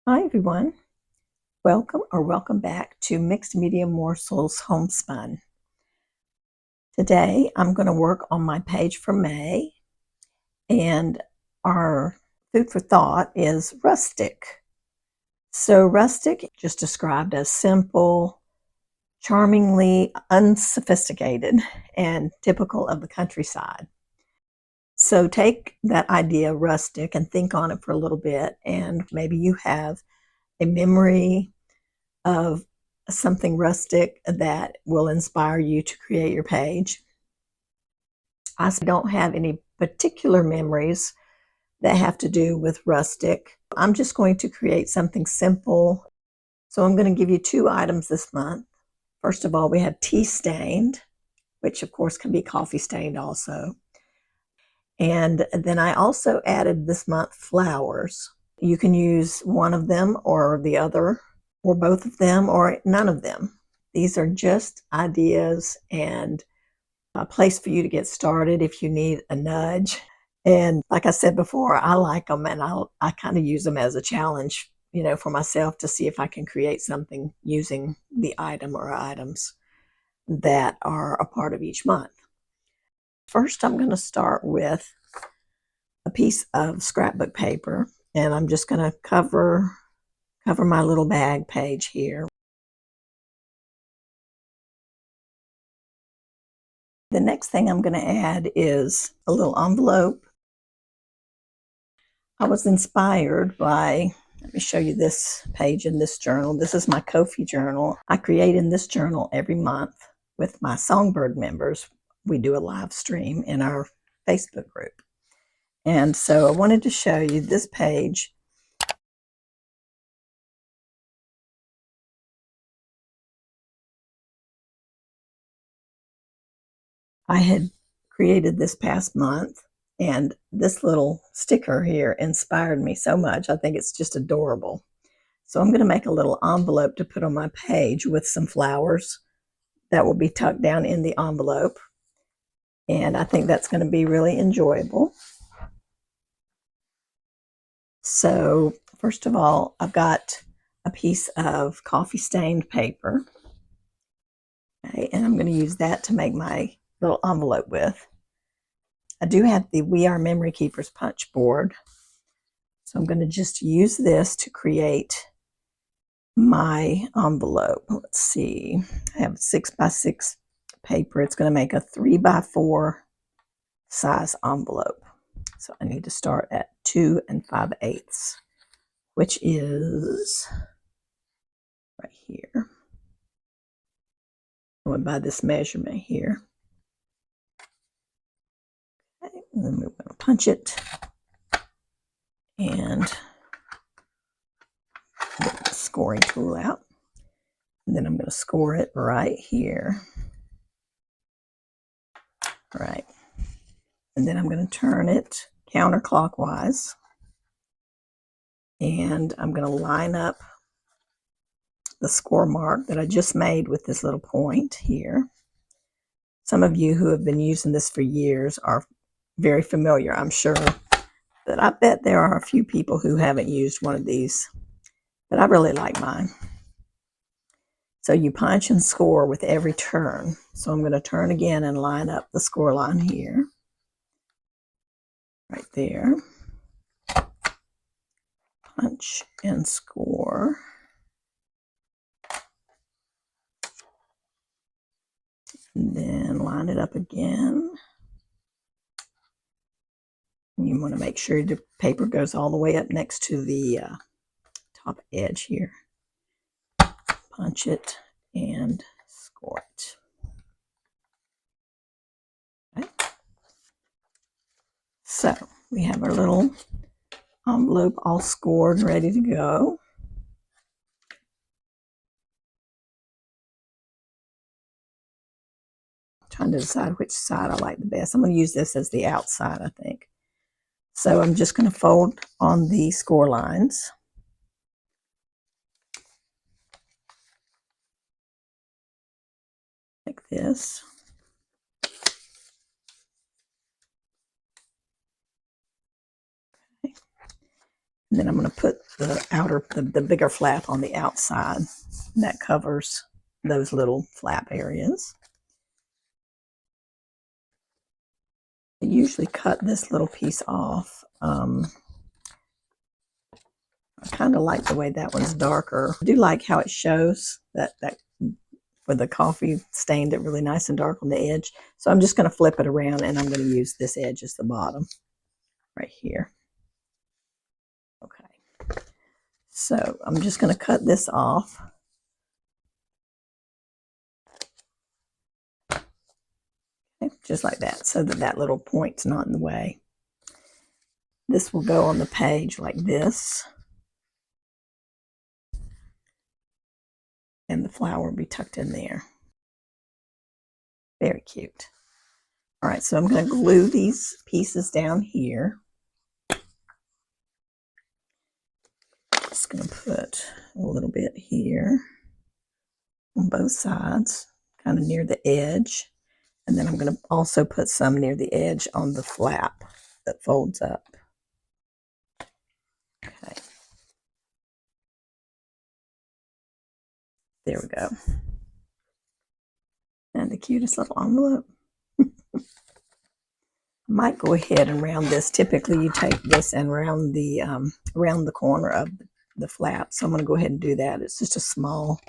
Hi everyone, welcome back to Mixed Media Morsels Homespun. Today I'm going to work on my page for May, and our food for thought is rustic. So rustic, just described as simple, charmingly unsophisticated, and typical of the countryside. So take that idea rustic and think on it for a little bit, and maybe you have a memory of something rustic that will inspire you to create your page. I don't have any particular memories that have to do with rustic. I'm just going to create something simple. So I'm going to give you two items this month. First of all, we have tea stained, which of course can be coffee stained also. And then I also added this month flowers. You can use one of them or the other, or both of them, or none of them. These are just ideas and a place for you to get started if you need a nudge. And like I said before, I like them, and I kind of use them as a challenge, for myself to see if I can create something using the item or items that are a part of each month. First, I'm going to start with a piece of scrapbook paper, and I'm just going to cover my little bag page here. The next thing I'm going to add is a little envelope. I was inspired by, let me show you this page in this journal. This is my Ko-fi journal. I create in this journal every month with my Songbird members. We do a live stream in our Facebook group. And so I wanted to show you this page. I had created this past month, and this little sticker here inspired me so much. I think it's just adorable. So I'm going to make a little envelope to put on my page with some flowers that will be tucked down in the envelope. And I think that's going to be really enjoyable. So first of all, I've got a piece of coffee stained paper. Okay, and I'm going to use that to make my little envelope with. I do have the We Are Memory Keepers punch board. So I'm going to just use this to create my envelope. Let's see. I have 6x6 paper. It's going to make a 3x4 size envelope. So I need to start at 2 5/8, which is right here. Going by this measurement here. Okay, and then we're going to punch it and get the scoring tool out. And then I'm going to score it right here. Right. And then I'm going to turn it counterclockwise. And I'm going to line up the score mark that I just made with this little point here. Some of you who have been using this for years are very familiar, I'm sure. But I bet there are a few people who haven't used one of these. But I really like mine. So you punch and score with every turn. So I'm going to turn again and line up the score line here. Right there. Punch and score. And then line it up again. You want to make sure the paper goes all the way up next to the top edge here. Punch it and score it. Okay. So we have our little envelope all scored, ready to go. Trying to decide which side I like the best. I'm going to use this as the outside, I think. So I'm just going to fold on the score lines. Like this. Okay. And then I'm going to put the bigger flap on the outside. And that covers those little flap areas. I usually cut this little piece off. I kind of like the way that one's darker. I do like how it shows that where the coffee stained it really nice and dark on the edge. So I'm just going to flip it around, and I'm going to use this edge as the bottom right here. Okay. So I'm just going to cut this off. Okay, just like that, so that that little point's not in the way. This will go on the page like this. And the flower will be tucked in there. Very cute. All right, so I'm going to glue these pieces down here. Just going to put a little bit here on both sides, kind of near the edge. And then I'm going to also put some near the edge on the flap that folds up. Okay. There we go. And the cutest little envelope. I might go ahead and round this. Typically you take this and round the corner of the flap. So I'm going to go ahead and do that. It's just a small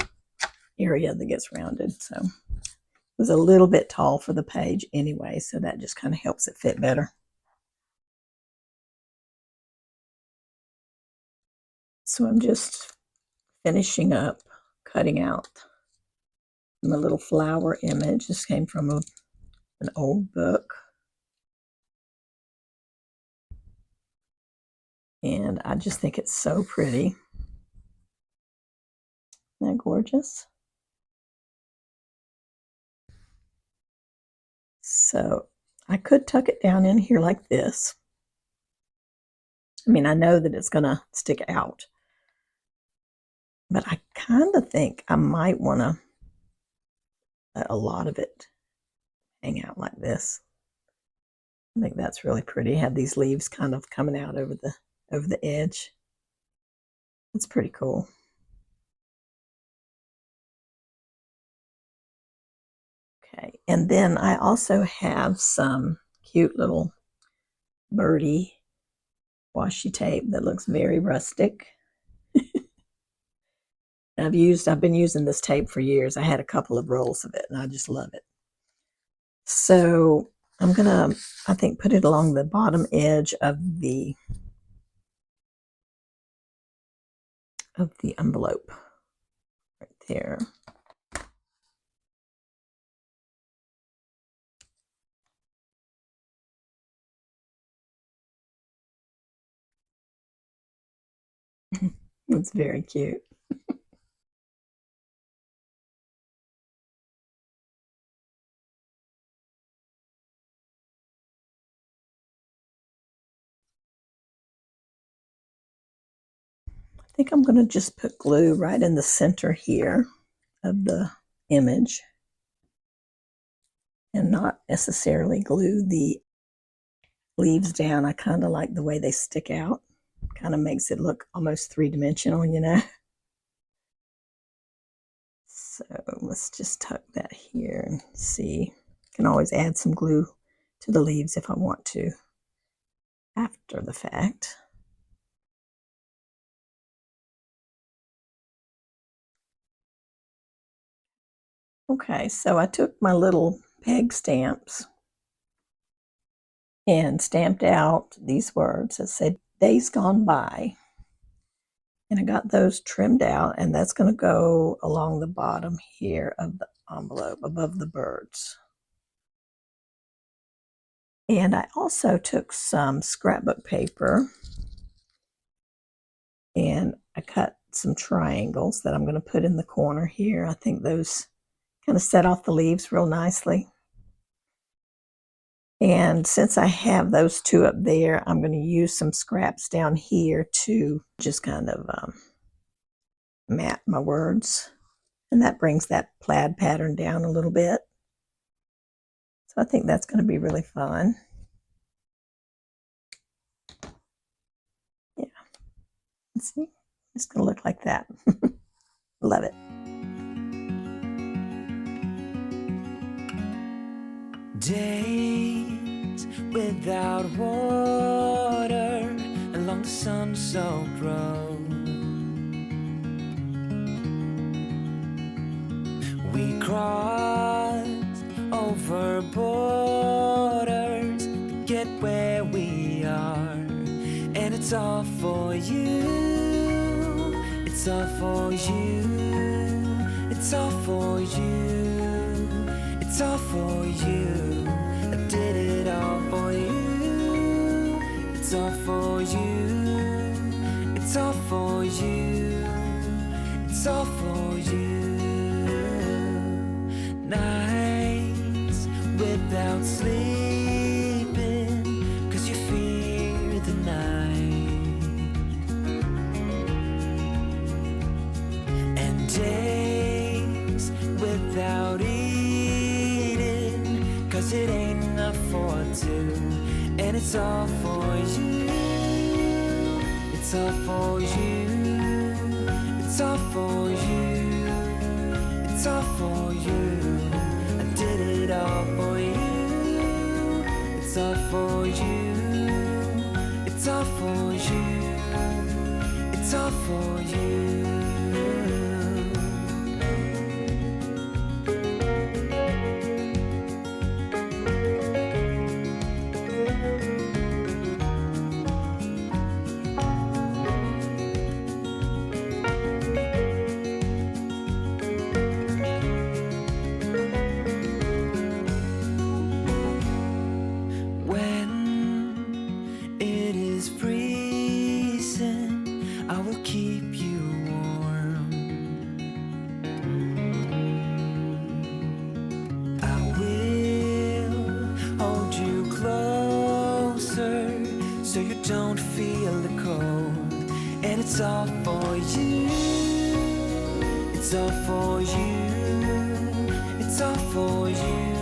area that gets rounded. So it was a little bit tall for the page anyway, so that just kind of helps it fit better. So I'm just finishing up cutting out my little flower image. This came from an old book. And I just think it's so pretty. Isn't that gorgeous? So I could tuck it down in here like this. I mean, I know that it's going to stick out, but I kind of think I might want to let a lot of it hang out like this. I think that's really pretty. Have these leaves kind of coming out over the edge. It's pretty cool. Okay, and then I also have some cute little birdie washi tape that looks very rustic. I've been using this tape for years. I had a couple of rolls of it and I just love it. So I'm gonna, I think, put it along the bottom edge of the envelope right there. It's very cute. I think I'm going to just put glue right in the center here of the image and not necessarily glue the leaves down. I kind of like the way they stick out. Kind of makes it look almost three-dimensional, you know. So let's just tuck that here and see. Can always add some glue to the leaves if I want to after the fact. Okay, so I took my little peg stamps and stamped out these words that said days gone by. And I got those trimmed out, and that's going to go along the bottom here of the envelope above the birds. And I also took some scrapbook paper and I cut some triangles that I'm going to put in the corner here. I think those kind of set off the leaves real nicely. And since I have those two up there, I'm going to use some scraps down here to just kind of mat my words. And that brings that plaid pattern down a little bit. So I think that's going to be really fun. Yeah. See, it's going to look like that. Love it. Days without water along the sun-soaked road. We crossed over borders to get where we are, and it's all for you. It's all for you. It's all for you. It's all for you. I did it all for you. It's all for you. It's all for you. It's all for you. Nights without sleeping 'cause you fear the night, and days without eating 'cause it ain't enough for two, and it's all for you. It's all for you. It's all for you. It's all for you. I did it all for you. It's all for you. It's all for you. It's all for you. I will keep you warm. I will hold you closer so you don't feel the cold. And it's all for you. It's all for you. It's all for you.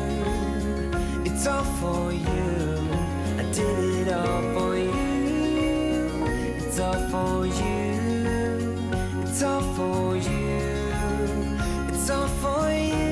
It's all for you. I did it all for you. It's all for you. It's all for you. It's all for you.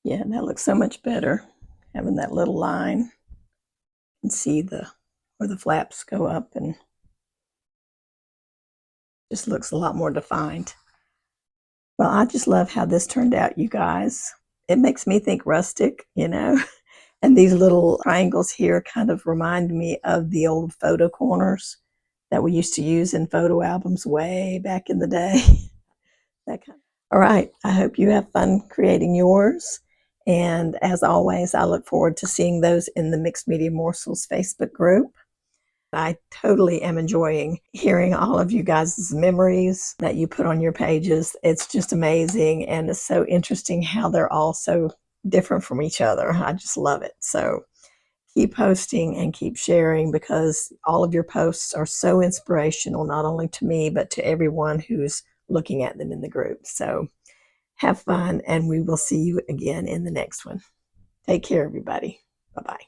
Yeah, that looks so much better, having that little line. And see where the flaps go up, and just looks a lot more defined. Well, I just love how this turned out, you guys. It makes me think rustic, you know, and these little triangles here kind of remind me of the old photo corners that we used to use in photo albums way back in the day. That kind of. All right, I hope you have fun creating yours. And as always, I look forward to seeing those in the Mixed Media Morsels Facebook group. I totally am enjoying hearing all of you guys' memories that you put on your pages. It's just amazing, and it's so interesting how they're all so different from each other. I just love it. So keep posting and keep sharing, because all of your posts are so inspirational, not only to me, but to everyone who's looking at them in the group. So have fun, and we will see you again in the next one. Take care, everybody. Bye-bye.